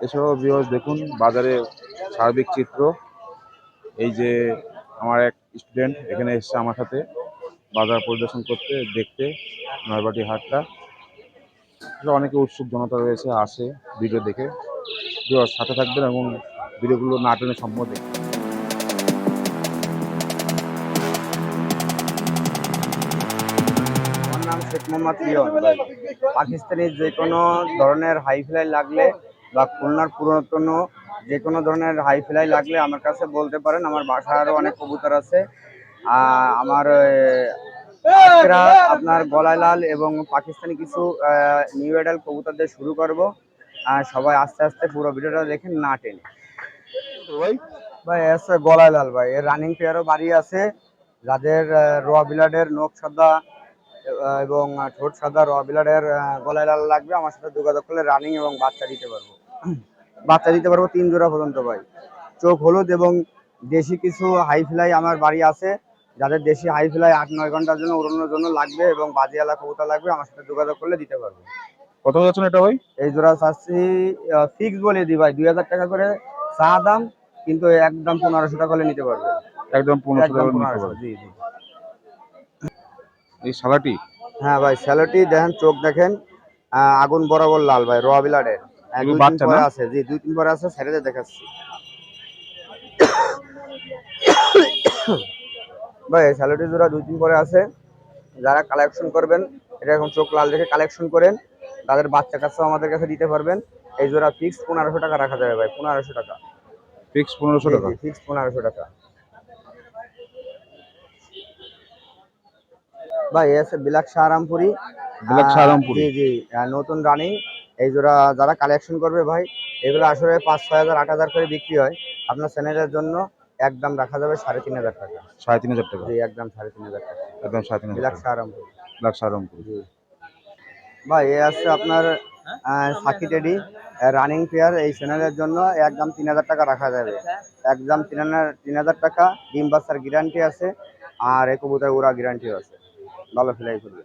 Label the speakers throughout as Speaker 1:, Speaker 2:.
Speaker 1: এছাড়াও ভিউয়ার্স দেখুন বাজারে সার্বিক চিত্র। এই যে আমার এক স্টুডেন্ট এখানে এসেছে আমার সাথে বাজার পরিদর্শন করতে, দেখতে নয়বাটি হাটটা। অনেকে উৎসুক জনতা রয়েছে, আসে ভিডিও দেখে। ভিউয়ার্স সাথে থাকবেন এবং ভিডিওগুলো না টেনে সম্পূর্ণ দেখবেন।
Speaker 2: আমার নাম শেখ মোহাম্মদ লিওন ভাই। পাকিস্তানি যে কোনো ধরনের হাই ফ্লাই লাগলে বা খুলনার পুরাতন যে কোনো ধরনের হাই ফ্লাই লাগলে আমার কাছে বলতে পারেন। আমার বাসায় আরও অনেক কবুতর আছে। আমার আপনার গলায় লাল এবং পাকিস্তানি কিছু নিউ এডাল কবুতর দিয়ে শুরু করব। সবাই আস্তে আস্তে পুরো ভিডিওটা দেখেন, না টেনে। ভাই আছে গলায় লাল ভাই, এর রানিং পেয়ারও বাড়ি আছে। যাদের র বিলাডের নখ সাদা এবং ঠোঁট সাদা র বিলাডের গলায় লাল লাগবে, আমার সাথে যোগাযোগ করলে রানিং এবং বাচ্চা দিতে পারবো। বাচ্চা দিতে পারবো 3 জোড়া পর্যন্ত ভাই। চোখ হলুদ এবং দেশি কিছু হাই ফ্লাই আমার বাড়ি আছে। যাদের দেশি হাই ফ্লাই 8-9 ঘন্টার জন্য উড়ানোর জন্য লাগবে এবং বাজিয়ালা কবুতর লাগবে, আমার সাথে যোগাযোগ করলে দিতে পারবো।
Speaker 1: কত যাচ্ছেন এটা ভাই?
Speaker 2: এই জোড়া চাচ্ছি ফিক্স বলে দিই ভাই, 2000 টাকা করে চা দাম, কিন্তু একদম 1500 টাকা হলে নিতে পারবে।
Speaker 1: একদম 1500 টাকা নিতে
Speaker 2: 1500,
Speaker 1: পারবে।
Speaker 2: জি জি।
Speaker 1: এই শালাটি?
Speaker 2: হ্যাঁ ভাই, স্যালোটি দেখেন, চোখ দেখেন, আগুন বরাবর লাল ভাই, র বিলাডের।
Speaker 1: এগুলো
Speaker 2: 2-3
Speaker 1: বাচ্চা
Speaker 2: পরে
Speaker 1: না?
Speaker 2: আছে, জি 2-3 পরে আছে, ছেড়ে দেখাচ্ছি ভাই। স্যালোটি জোড়া 2-3 পরে আছে। যারা কালেকশন করবেন, এটা এখন চোখ লাল দেখে কালেকশন করেন, তাদের বাচ্চা কাছেও আমাদের কাছে দিতে পারবেন। এই জোড়া ফিক্স 1500 টাকা রাখা যাবে ভাই, 1500 টাকা।
Speaker 1: ফিক্স 1500
Speaker 2: জি
Speaker 1: টাকা?
Speaker 2: জি, ফিক্স 1500 টাকা ভাই। এ আছে ব্ল্যাক শাহরামপুরি।
Speaker 1: ব্ল্যাক শাহরামপুরি?
Speaker 2: জি জি, নতুন রানিং। এই জোড়া যারা কালেকশন করবে ভাই, এগুলো আসলে 5-6 হাজার 8 হাজার করে বিক্রি হয়। আপনার চ্যানেলের জন্য একদম রাখা যাবে 3500 টাকা।
Speaker 1: 3500 টাকা?
Speaker 2: জি, একদম 3500 টাকা।
Speaker 1: একদম 3500
Speaker 2: ব্ল্যাক
Speaker 1: টাকা।
Speaker 2: শাহরামপুরি।
Speaker 1: ব্ল্যাক শাহরামপুরি।
Speaker 2: জি ভাই, এ আছে আপনার সাকি টেডি রানিং পেয়ার। এই চ্যানেলের জন্য একদম 3000 টাকা রাখা যাবে, একদম 3000 টাকা। ডিম বাচ্চার গ্যারান্টি আছে, আর এই কবুতর উড়া গ্যারান্টিও আছে, ভালো ফ্লাই করবে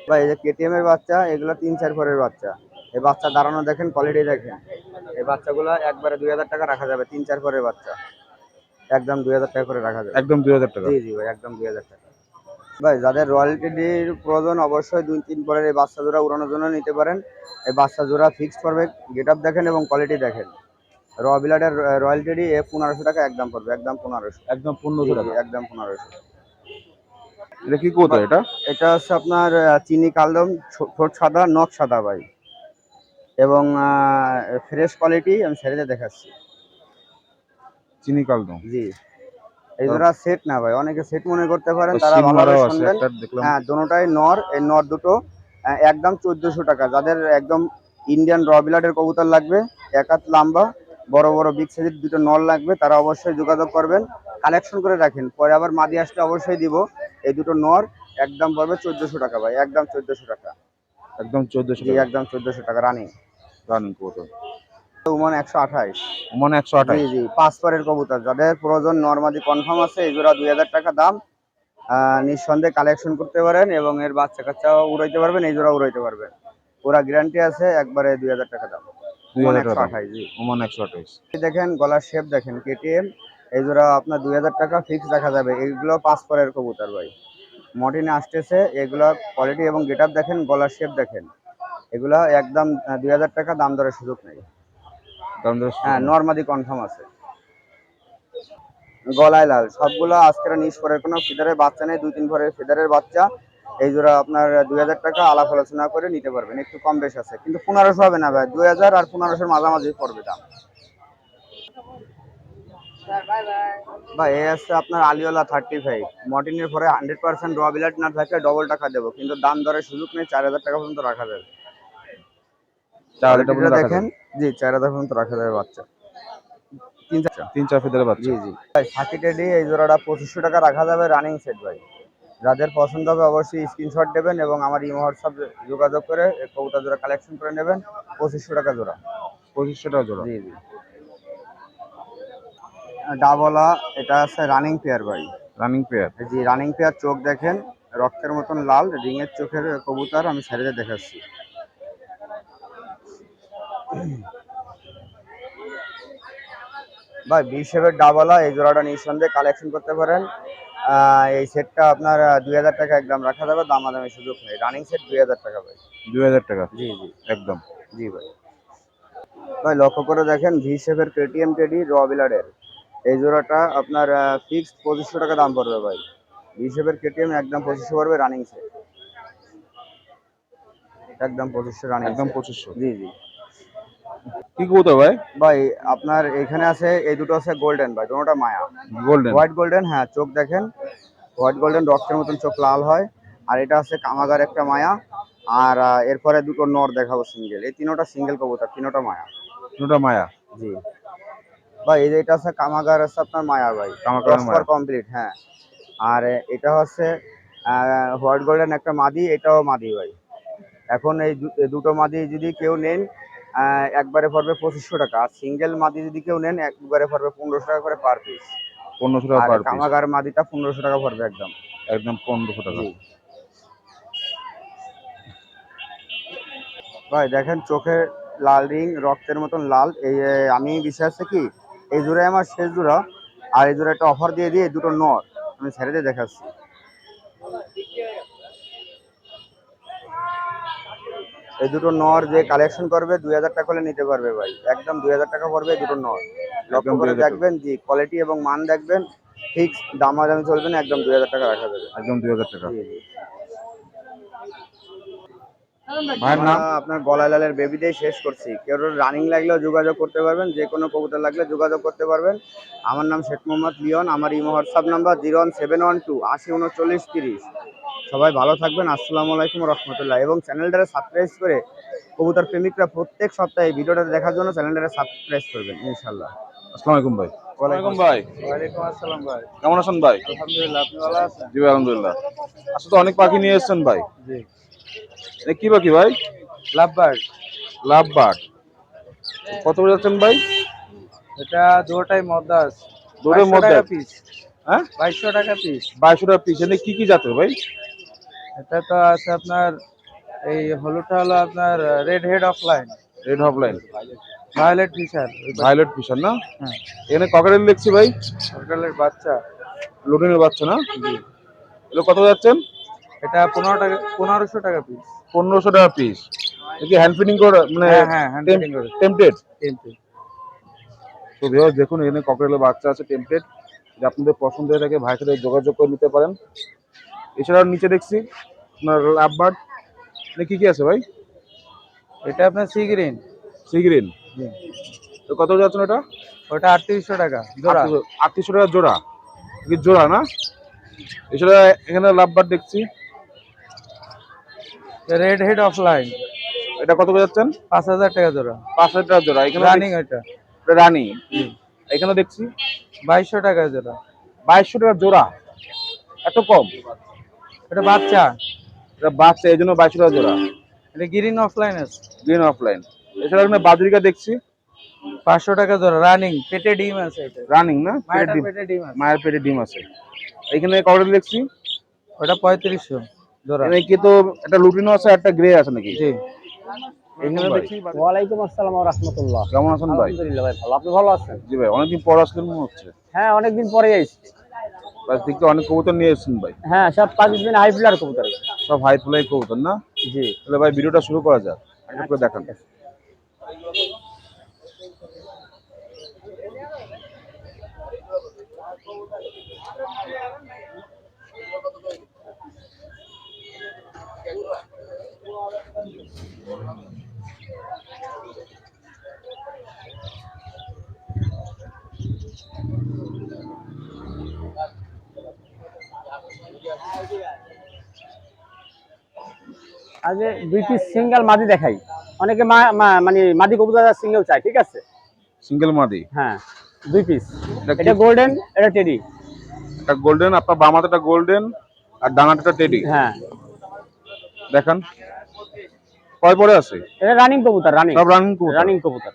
Speaker 2: ভাই। এই যে কেটিএম এর বাচ্চা, এগুলো 3-4 পরের বাচ্চা। এই বাচ্চা দাঁড়ানো দেখেন, কোয়ালিটি দেখেন। এই বাচ্চাগুলো একবারে 2000 টাকা রাখা যাবে, 3-4 পরের বাচ্চা, একদম 2000 টাকা করে রাখা যাবে।
Speaker 1: একদম 2000 টাকা?
Speaker 2: জি জি ভাই, একদম 2000 টাকা ভাই। যাদের রয়্যালটির প্রয়োজন, অবশ্যই 2-3 পরের এই বাচ্চা জোড়া উড়ানোর জন্য নিতে পারেন। এই বাচ্চা জোড়া ফিক্সড পড়বে, গেট আপ দেখেন এবং কোয়ালিটি দেখেন। র বিলাডের রয়্যালটি 1500 টাকা একদম পড়বে, একদম 1500।
Speaker 1: একদম 1500 টাকা?
Speaker 2: একদম 1500।
Speaker 1: এটা কি কবুতর এটা?
Speaker 2: এটা হচ্ছে আপনার চিনি কালদম, ঠোঁট সাদা, নখ সাদা ভাই, এবং ফ্রেশ কোয়ালিটি। আমি ছেড়ে দেখাচ্ছি।
Speaker 1: চিনি কালদম?
Speaker 2: জি, এই জোড়া সেট না ভাই, অনেকে সেট মনে করতে পারেন, তারা
Speaker 1: সিং
Speaker 2: ভালোভাবে
Speaker 1: মারাও আছে
Speaker 2: শুনবেন।
Speaker 1: একটা দেখলাম।
Speaker 2: হ্যাঁ, দোনোটাই নর। এই নর দুটো একদম 1400 টাকা। যাদের একদম ইন্ডিয়ান র বিলাডের কবুতর লাগবে, এক হাত লম্বা, বড় বড় বিগ সাইজের দুটো নর লাগবে, তারা অবশ্যই যোগাযোগ করবেন, কালেকশন করে রাখেন, পরে আবার মাদি আসলে অবশ্যই দিব। এই দুটো নর একদম পড়বে 1400 টাকা ভাই, একদম 1400 টাকা।
Speaker 1: একদম 1400
Speaker 2: জি,
Speaker 1: টাকা?
Speaker 2: একদম 1400 টাকা রানিং।
Speaker 1: রানিং কবুতর?
Speaker 2: ওমান 128।
Speaker 1: ওমান
Speaker 2: জি
Speaker 1: 128?
Speaker 2: জি, 5 পরের কবুতর। যাদের প্রয়োজন নরমাদি কনফার্ম আছে, এই জোড়া 2000 টাকা দাম। নিঃসন্দেহে কালেকশন করতে পারেন এবং এর বাচ্চা কাচ্চাও উড়াইতে পারবেন, এই জোড়া উড়াইতে পারবেন, ওরা গ্যারান্টি আছে। একবারে 2000 টাকা দাম। ওমান
Speaker 1: 2000 টাকা দাম?
Speaker 2: 128। জি,
Speaker 1: ওমান 128?
Speaker 2: দেখেন গলার শেপ দেখেন, কেটিএম। এই জোড়া আপনার 2000 টাকা ফিক্স রাখা যাবে। এইগুলো 5 পরের কবুতর ভাই, মর্টিনে আসতেছে। এগুলো কোয়ালিটি এবং গেট আপ দেখেন, গলার শেপ দেখেন। এগুলো একদম 2000 টাকা, দাম দরের সুযোগ নেই।
Speaker 1: দাম দর?
Speaker 2: হ্যাঁ, নরমাদি কনফার্ম আছে। গলায় লাল সবগুলো আজকের নিশ পরের, কোনো ফিদারের বাচ্চা নেই, 2-3 পরের ফিদারের বাচ্চা। এই জোড়া আপনার 2000 টাকা, আলাপ আলোচনা করে নিতে পারবেন, একটু কম বেশ আছে, কিন্তু 1500 হবে না ভাই, 2000 আর 1500 মাঝামাঝি পড়বে দাম ভাই। এই আছে আপনার আলিওলা 35, মর্টিনের পরে 100% র বিলাট না থাকলে ডবল টাকা দেবো, কিন্তু দাম দরের সুযোগ নেই, 4000 টাকা পর্যন্ত রাখা যাবে।
Speaker 1: 4000 টাকা পর্যন্ত রাখা
Speaker 2: দেখেন,
Speaker 1: যাবে?
Speaker 2: জি 4000 পর্যন্ত রাখা যাবে বাচ্চা, 3-4।
Speaker 1: 3-4 ফেদারের বাচ্চা?
Speaker 2: জি জি ভাই, সাকি টেডি এই জোড়াটা 2500 টাকা রাখা যাবে, রানিং সেট ভাই। যাদের পছন্দ হবে অবশ্যই স্ক্রিনশট দেবেন এবং আমার ইমো হোয়াটসঅ্যাপ যোগাযোগ করে কবুতর জোড়া কালেকশন করে নেবেন। 2500 টাকা জোড়া।
Speaker 1: 2500 টাকা জোড়া?
Speaker 2: জি জি। ডাবলা, এটা আছে রানিং পেয়ার ভাই।
Speaker 1: Running pair?
Speaker 2: জি, রানিং পেয়ার। চোখ দেখেন, রক্তের মতন লাল, রিংয়ের চোখের কবুতর। আমি ছেড়ে দেখাচ্ছি। ভাই বি শেপের ডাবলা এই জোড়াটা নিঃসন্দেহে কালেকশন করতে পারেন। এই সেটটা আপনার 2000 টাকা একদম রাখা যাবে, দামাদামি সুযোগ নেই। রানিং সেট 2000 টাকা ভাই।
Speaker 1: 2000 টাকা
Speaker 2: জি জি
Speaker 1: একদম।
Speaker 2: জি ভাই। ভাই লক্ষ্য করে দেখেন ভি শেপের কেটিএম টেডি র বিলারের এই জোড়াটা আপনার ফিক্সড 2500 টাকা দাম পড়বে ভাই। ভি শেপের কেটিএম একদম 2500 পড়বে রানিং সেট, একদম 2500 রানিং
Speaker 1: একদম
Speaker 2: সেট।
Speaker 1: 2500।
Speaker 2: জি জি
Speaker 1: কি কবুতর ভাই?
Speaker 2: ভাই আপনার এখানে আছে এই দুটো আছে গোল্ডেন ভাই, দুটোটা মায়া।
Speaker 1: গোল্ডেন।
Speaker 2: হোয়াইট গোল্ডেন, হ্যাঁ চোখ দেখেন হোয়াইট গোল্ডেন রক্তের মতন চোখ লাল হয়। আর এটা আছে কামাগার একটা মায়া। আর এরপরে দুটো নর দেখাবো সিঙ্গেল, এই তিনোটা সিঙ্গেল কবুতর, তিনোটা মায়া।
Speaker 1: দুটো মায়া।
Speaker 2: জি ভাই এই যে এটা আছে কামাগার আছে আপনার মায়া ভাই,
Speaker 1: কামাকার মায়া।
Speaker 2: কমপ্লিট হ্যাঁ। আর এটা হচ্ছে হোয়াইট গোল্ডেন একটা মাদি, এটাও মাদি ভাই। এখন এই দুটো মাদি যদি কেউ নেন একবারে পড়বে 2500 টাকা, আর সিঙ্গেল মাদি যদি কেউ নেন একবারে পড়বে 1500 টাকা করে পার পিস।
Speaker 1: 1500 টাকা
Speaker 2: আর
Speaker 1: পার পিস।
Speaker 2: কামাগার মাদিটা 1500 টাকা পড়বে একদম।
Speaker 1: একদম 1500 টাকা।
Speaker 2: জি ভাই দেখেন চোখে লাল রিং রক্তের মতন লাল। এই আমি বিশ্বাস আছে কি এই জোড়ায় আমার শেষ জোড়া। আর এই জোড়া একটা অফার দিয়ে দিয়ে দুটো নর আমি ছেড়ে দিয়ে দেখাচ্ছি। এই দুটো নর যে কালেকশন করবে 2000 টাকা করে নিতে পারবে ভাই, একদম 2000 টাকা পড়বে এই দুটো নর। লক্ষ্য
Speaker 1: একদম
Speaker 2: করে
Speaker 1: 2000 টাকা।
Speaker 2: দেখবেন জি কোয়ালিটি এবং মান দেখবেন, ফিক্স দামাদামি চলবে না, একদম 2000 টাকা রাখা যাবে।
Speaker 1: একদম 2000 টাকা।
Speaker 2: জি জি
Speaker 1: ভাইয়ের নাম?
Speaker 2: আপনার গলায় লালের বেবি দিয়ে শেষ করছি। কেউ রানিং লাগলেও যোগাযোগ করতে পারবেন, যে কোনো কবুতর লাগলে যোগাযোগ করতে পারবেন। আমার নাম শেখ মোহাম্মদ লিওন, আমার ইমো হোয়াটসঅ্যাপ নাম্বার 01712 80 39 30। সবাই ভালো থাকবেন, আসসালামু আলাইকুম রহমতুল্লাহ। এবং চ্যানেলটাকে সাবস্ক্রাইব করে কবুতর প্রেমিকরা প্রত্যেক সপ্তাহে ভিডিওটা দেখার জন্য চ্যানেলটাকে সাবস্ক্রাইব করবেন ইনশাল্লাহ।
Speaker 1: আসসালামু আলাইকুম ভাই।
Speaker 2: ওয়ালাইকুম
Speaker 1: ভাই।
Speaker 2: ওয়ালাইকুম আসসালাম ভাই।
Speaker 1: কেমন আছেন ভাই?
Speaker 2: আলহামদুলিল্লাহ, আপনি ভালো আছেন?
Speaker 1: জি ভাই আলহামদুলিল্লাহ। আচ্ছা তো অনেক পাখি নিয়ে এসেছেন ভাই।
Speaker 2: জি
Speaker 1: এটা কি পাখি ভাই?
Speaker 2: লাভবার্ড।
Speaker 1: Love bird. কত করে যাচ্ছেন ভাই?
Speaker 2: এটা দুটোটাই মদ্দাস,
Speaker 1: দুটোর
Speaker 2: 2200
Speaker 1: মধ্যে
Speaker 2: টাকা পিস।
Speaker 1: হ্যাঁ
Speaker 2: 2200 টাকা পিস।
Speaker 1: 2200 টাকা পিস। এনে কি কি জাতের ভাই?
Speaker 2: এটা তো আছে আপনার এই হলুদটা হলো আপনার রেড হেড অফলাইন,
Speaker 1: রেড হপলাইন,
Speaker 2: ভায়োলেট ফিশার।
Speaker 1: ভায়োলেট ফিশার না?
Speaker 2: হ্যাঁ
Speaker 1: এখানে ককারেল দেখছি ভাই,
Speaker 2: সরকারের বাচ্চা।
Speaker 1: লুটিনের বাচ্চা না?
Speaker 2: জি
Speaker 1: এগুলো কত যাচ্ছেন?
Speaker 2: এটা 15 টাকা, 1500 টাকা পিস।
Speaker 1: 1500 টাকা পিস। কি হ্যান্ড ফিডিং করে মানে
Speaker 2: হ্যাঁ হ্যাঁ হ্যান্ড ফিটিং করে
Speaker 1: টেম্পটেড?
Speaker 2: কিন্তু।
Speaker 1: তো ভিউয়ার্স দেখুন এখানে ককারেলের বাচ্চা আছে টেম্পটেড। যদি আপনাদের পছন্দ হয়ে থাকে ভাইয়ের সাথে যোগাযোগ করে নিতে পারেন। এছাড়াও নিচে দেখছি আপনার লাভ বার্ড। এখানে কি কি আছে ভাই?
Speaker 2: এটা আপনার সি গ্রিন।
Speaker 1: Sea green.
Speaker 2: জি
Speaker 1: তো কত যাচ্ছেন এটা?
Speaker 2: ওটা 3800 টাকা জোড়া।
Speaker 1: 3800 টাকা জোড়া। কি জোড়া না? এছাড়া এখানে লাভ বার্ড দেখছি,
Speaker 2: রেড হেড অফলাইন,
Speaker 1: এটা কত করে যাচ্ছেন?
Speaker 2: 5000 টাকা জোড়া।
Speaker 1: 5000 টাকা জোড়া। এখানে
Speaker 2: রানিং এটা।
Speaker 1: রানি।
Speaker 2: জি
Speaker 1: এখানে দেখছি
Speaker 2: 2200 টাকা জোড়া।
Speaker 1: 2200 টাকা জোড়া। এত কম?
Speaker 2: এটা বাচ্চা,
Speaker 1: এটা বাচ্চা এই জন্য 2200 টাকা জোড়া।
Speaker 2: এটা গ্রিন অফলাইন আছে।
Speaker 1: Green offline. এছাড়া এখানে বাজরিকা দেখছি
Speaker 2: 500 টাকা জোড়া রানিং, পেটে ডিম আছে এটা।
Speaker 1: রানিং না?
Speaker 2: মায়ের
Speaker 1: পেটে ডিম,
Speaker 2: পেটে ডিম আছে।
Speaker 1: মায়ের পেটে ডিম আছে। এখানে ককারেল দেখছি,
Speaker 2: ওটা 3500 জোড়া।
Speaker 1: এখানে কি তো একটা লুটিনো আছে একটা গ্রে আছে নাকি?
Speaker 2: জি
Speaker 1: এখানে দেখছি।
Speaker 3: ওয়ালাইকুম আসসালাম ওয়া রাহমাতুল্লাহ।
Speaker 1: কেমন আছেন ভাই?
Speaker 3: আলহামদুলিল্লাহ ভাই, ভালো। আপনি ভালো আছেন?
Speaker 1: জি ভাই অনেকদিন পর আসলেন মনে হচ্ছে।
Speaker 3: হ্যাঁ, অনেকদিন পরে আইছি।
Speaker 1: বাস দেখতে অনেক কবুতর নিয়ে এসেছেন ভাই।
Speaker 3: হ্যাঁ, সব পাকিস্তানি হাই ফ্লার কবুতর।
Speaker 1: সব হাই ফ্লাই কবুতর না?
Speaker 3: জি
Speaker 1: তাহলে ভাই ভিডিওটা শুরু করা যাক, একটা করে দেখান।
Speaker 3: আগে দুই পিস সিঙ্গেল মাদি দেখাই। অনেকে মানে মাদি কবুতর সিঙ্গেল চাই, ঠিক আছে?
Speaker 1: সিঙ্গেল মাদি।
Speaker 3: হ্যাঁ, দুই পিস।
Speaker 1: এটা কি?
Speaker 3: এটা গোল্ডেন, এটা টেডি।
Speaker 1: একটা গোল্ডেন, আপনার বাম হাতেটা গোল্ডেন আর ডান হাতেটা টেডি।
Speaker 3: হ্যাঁ,
Speaker 1: দেখান কয় পরে আছে?
Speaker 3: এটা রানিং কবুতর, রানিং।
Speaker 1: সব রানিং কবুতর।
Speaker 3: রানিং কবুতর,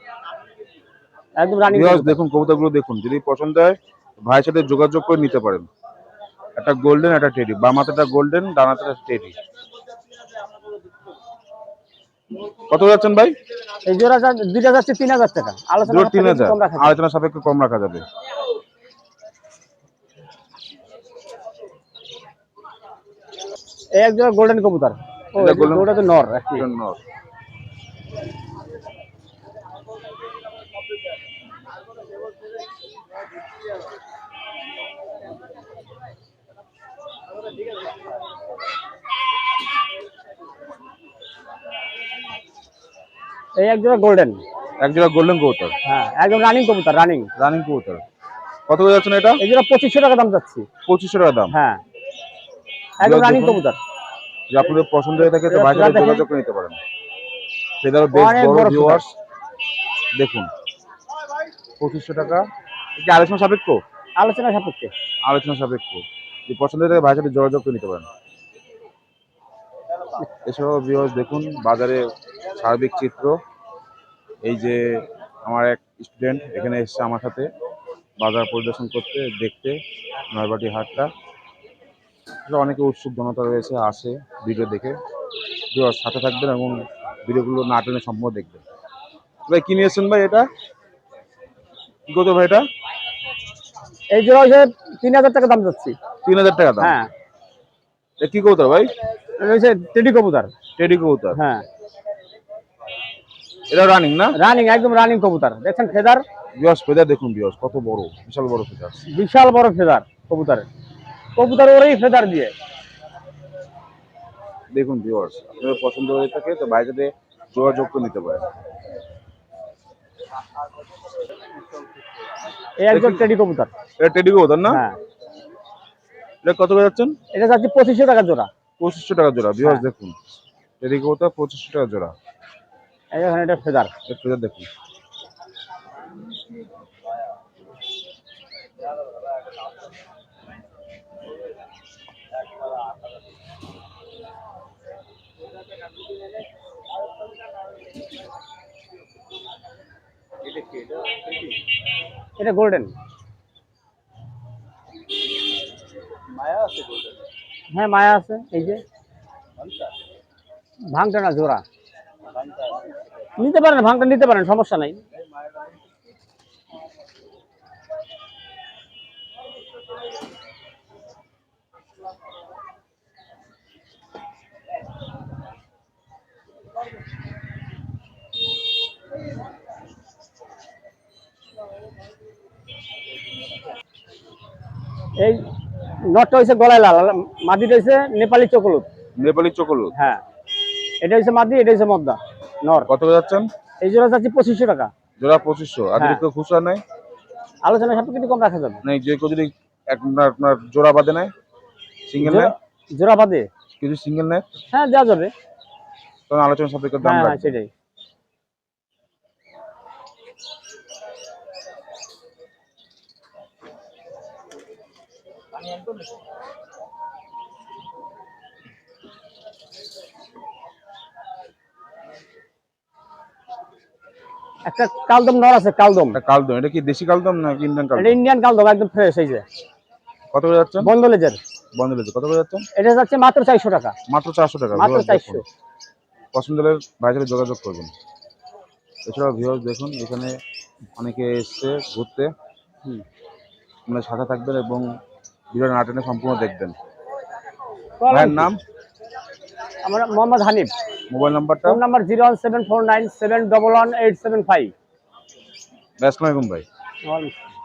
Speaker 3: একদম রানিং
Speaker 1: ভিউয়ার্স
Speaker 3: কবুতর।
Speaker 1: দেখুন কবুতরগুলো দেখুন, যদি পছন্দ হয় ভাইয়ের সাথে যোগাযোগ করে নিতে পারেন। একটা গোল্ডেন একটা টেডি, বাম হাতেটা গোল্ডেন ডান হাতেটা টেডি। কত যাচ্ছেন ভাই?
Speaker 3: এই জোড়া দুইটা যাচ্ছে 3000 টাকা। আলোচনা
Speaker 1: জোড়া 3000,
Speaker 3: কম রাখা যাবে।
Speaker 1: আলোচনা সাপেক্ষে কম রাখা যাবে।
Speaker 3: এই এক জোড়া গোল্ডেন কবুতর। ও
Speaker 1: এটা golden-
Speaker 3: জোড়া তো নর একটি।
Speaker 1: নর।
Speaker 3: এই এক জোড়া গোল্ডেন।
Speaker 1: এক জোড়া গোল্ডেন কবুতর,
Speaker 3: হ্যাঁ একদম রানিং কবুতর, রানিং।
Speaker 1: রানিং কবুতর। কত করে যাচ্ছেন এটা?
Speaker 3: এই জোড়া 2500 টাকা দাম যাচ্ছে।
Speaker 1: 2500 টাকা দাম।
Speaker 3: হ্যাঁ একদম রানিং
Speaker 1: দেখুন,
Speaker 3: কবুতর।
Speaker 1: যে আপনাদের পছন্দ হয়ে থাকে তো ভাইয়ের সাথে
Speaker 3: দেখেন।
Speaker 1: যোগাযোগ করে নিতে পারেন। ফেদারও বেশ
Speaker 3: অনেক
Speaker 1: বড়
Speaker 3: বড়
Speaker 1: ভিউয়ার্স দেখুন। 2500 টাকা। কি আলোচনা সাপেক্ষ?
Speaker 3: আলোচনা সাপেক্ষে।
Speaker 1: আলোচনা সাপেক্ষ। যে পছন্দ হয়ে থাকে ভাইয়ের সাথে যোগাযোগ করে নিতে পারেন। এছাড়াও ভিউয়ার্স দেখুন বাজারে সার্বিক চিত্র। এই যে আমার এক স্টুডেন্ট এখানে এসেছে আমার সাথে বাজার পরিদর্শন করতে, দেখতে নয়বাটি হাটটা। অনেকে উৎসুক জনতা রয়েছে, আসে ভিডিও দেখে। ভিউয়ার্স সাথে থাকবেন এবং ভিডিওগুলো না টেনে সম্পূর্ণ দেখবেন। ভাই কি নিয়েছেন ভাই? এটা কি কত ভাই? এটা
Speaker 3: এই জোড়া হচ্ছে 3000 টাকা দাম যাচ্ছে।
Speaker 1: 3000 টাকা দাম।
Speaker 3: হ্যাঁ
Speaker 1: এটা কি কবুতর ভাই?
Speaker 3: এটা হচ্ছে টেডি কবুতর।
Speaker 1: টেডি কবুতর।
Speaker 3: হ্যাঁ
Speaker 1: এটা রানিং না?
Speaker 3: রানিং, একদম রানিং কবুতর। দেখছেন ফেদার?
Speaker 1: ভিউয়ার্স ফেদার দেখুন ভিউয়ার্স, কত বড়, বিশাল বড় ফেদার।
Speaker 3: বিশাল বড় ফেদার কবুতরের। কবুতর ওরই ফেদার দিয়ে।
Speaker 1: দেখুন ভিউয়ার্স, আপনাদের পছন্দ হয়ে থাকে তো ভাইয়ের সাথে যোগাযোগ করে নিতে পারেন।
Speaker 3: এই একদম টেডি কবুতর।
Speaker 1: এটা টেডি কবুতর না?
Speaker 3: হ্যাঁ
Speaker 1: এটা কত করে যাচ্ছেন?
Speaker 3: এটা যাচ্ছে 2500 টাকা জোড়া।
Speaker 1: 2500 টাকা জোড়া। ভিউয়ার্স দেখুন টেডি কবুতর 2500 টাকা জোড়া।
Speaker 3: এই দেখেন এটা ফেদার।
Speaker 1: এর ফেদার দেখুন।
Speaker 3: এটা গোল্ডেন। হ্যাঁ মায়া আছে। এই যে ভাঙটা না জোড়া নিতে পারেন, ভাঙটা নিতে পারেন, সমস্যা নাই। এই নটটা হয়েছে গলায় লাল, মাদিটা হয়েছে নেপালি চকলুত।
Speaker 1: নেপালি চকোলেট।
Speaker 3: হ্যাঁ এটা হচ্ছে মাদি, এটা হচ্ছে মদ্দা নর।
Speaker 1: কত করে যাচ্ছেন?
Speaker 3: এই জোড়া যাচ্ছে 2500 টাকা।
Speaker 1: জোড়া 2500। আর যদি কেউ খুচরা নেয়?
Speaker 3: আলোচনা সাপেক্ষে কম রাখা যাবে।
Speaker 1: নাই যে কেউ যদি আপনার জোড়া বাদে নেয়, সিঙ্গেল নেয়,
Speaker 3: জোড়া বাদে
Speaker 1: কিছু সিঙ্গেল নেয়
Speaker 3: হ্যাঁ দেওয়া যাবে।
Speaker 1: তখন আলোচনা সাপেক্ষে দাম
Speaker 3: হ্যাঁ
Speaker 1: রাখবে।
Speaker 3: সেটাই। একটা কালদম নর আছে, কালদম।
Speaker 1: এটা কালদম। এটা কি দেশি কালদম নাকি ইন্ডিয়ান
Speaker 3: এটা
Speaker 1: কালদম?
Speaker 3: ইন্ডিয়ান কালদম, একদম ফ্রেশ। এই যে
Speaker 1: কত করে যাচ্ছেন?
Speaker 3: বন্ধ লেজের।
Speaker 1: বন্ধ লেজে কত করে যাচ্ছেন?
Speaker 3: এটা যাচ্ছে মাত্র 400 টাকা।
Speaker 1: মাত্র 400 টাকা।
Speaker 3: মাত্র
Speaker 1: ভিউয়ার্স
Speaker 3: 400।
Speaker 1: দেখুন। পছন্দ হলে ভাইয়ের সাথে যোগাযোগ করবেন। এছাড়াও ভিউয়ার্স দেখুন এখানে অনেকে এসছে ঘুরতে। আপনার সাথে থাকবেন এবং ভিডিও না টেনে সম্পূর্ণ দেখবেন। ভাইয়ের নাম?
Speaker 3: আমার মোহাম্মদ হানিফ।
Speaker 1: মোবাইল নাম্বারটা?
Speaker 3: Phone number 01749711875।
Speaker 1: আসসালামু আলাইকুম ভাই।
Speaker 3: ওয়ালাইকুম আসসালাম।